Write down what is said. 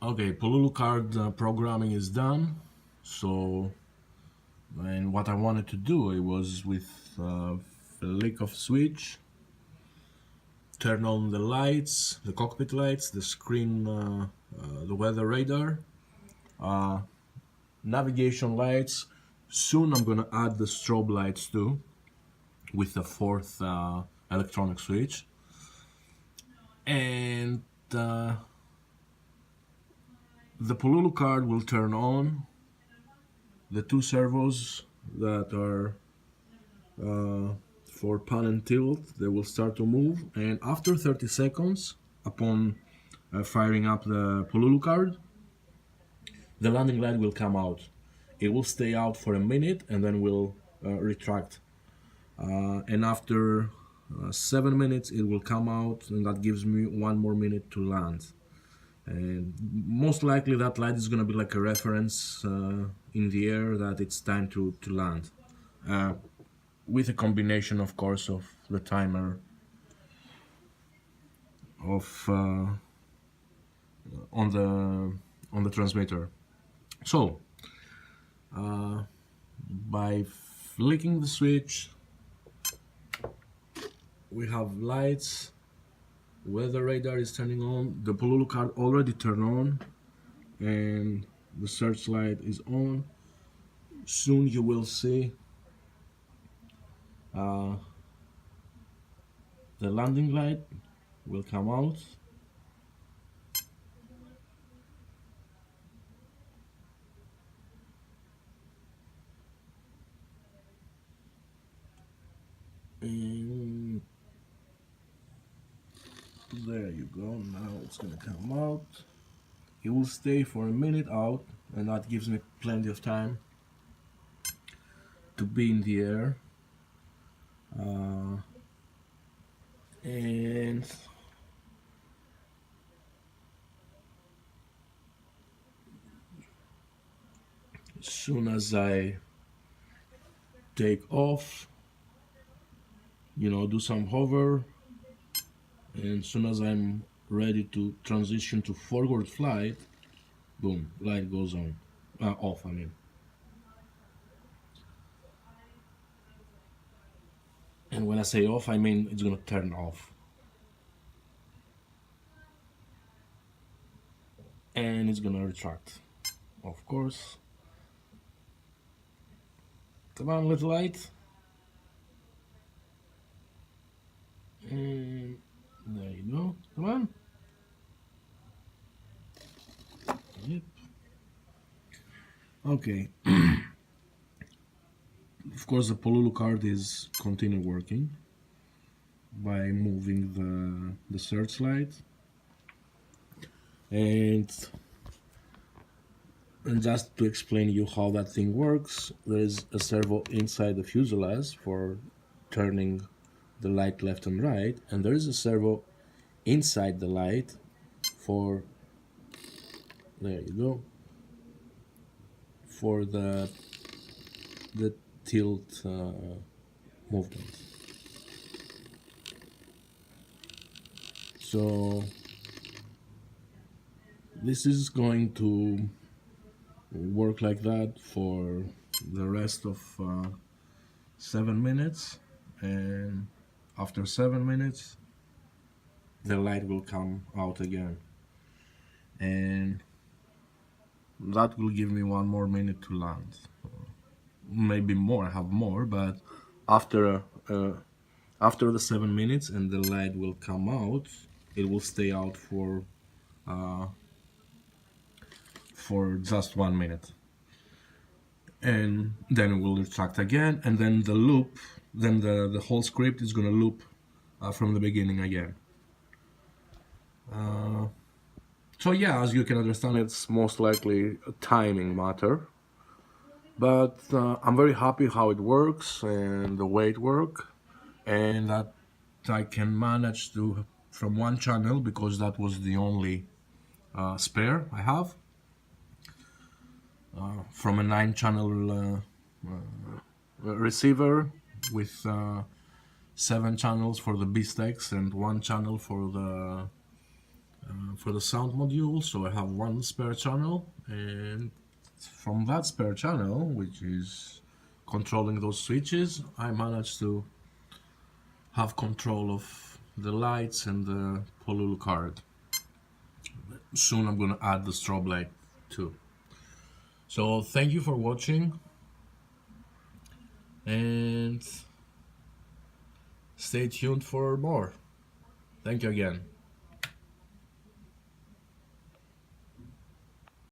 Okay, Pololu card programming is done. So, and what I wanted to do, it was with flick of switch, turn on the lights, the cockpit lights, the screen, the weather radar, uh, navigation lights. Soon I'm gonna add the strobe lights too, with the fourth electronic switch. And the Pololu card will turn on. The two servos that are for pan and tilt, they will start to move, and after 30 seconds, upon firing up the Pololu card, the landing light will come out. It will stay out for a minute and then will retract. And after 7 minutes, it will come out, and that gives me 1 more minute to land. And most likely, that light is going to be like a reference in the air that it's time to land. With a combination, of course, of the timer of on the transmitter. So by flicking the switch, we have lights. Weather radar is turning on. The Pololu card already turned on, and the searchlight is on. Soon you will see the landing light will come out. And there you go. Now it's gonna come out. It will stay for a minute out, and that gives me plenty of time to be in the air. And as soon as I take off, do some hover, and as soon as I'm ready to transition to forward flight, boom, light goes on, off, I mean. And when I say off, I mean it's gonna turn off. And it's gonna retract, of course. Come on, little light. And there you go. Come on. Yep. Okay. Of course, the Pololu card is continue working by moving the searchlight. And just to explain you how that thing works, there is a servo inside the fuselage for turning the light left and right, and there is a servo inside the light for, there you go, for the tilt movement. So this is going to work like that for the rest of 7 minutes, and after 7 minutes the light will come out again, and that will give me 1 more minute to land. Maybe more, I have more, but after the 7 minutes and the light will come out, it will stay out for just 1 minute, and then it will retract again, and then the loop, then the whole script is gonna loop from the beginning again. So yeah, as you can understand, it's most likely a timing matter, but I'm very happy how it works and the way it works, and that I can manage to, from one channel, because that was the only spare I have, from a 9-channel receiver with 7 channels for the B-Stacks and 1 channel for the for the sound module, so I have one spare channel, and from that spare channel, which is controlling those switches, I managed to have control of the lights and the Pololu card. Soon I'm gonna add the strobe light too. So thank you for watching, and stay tuned for more. Thank you again.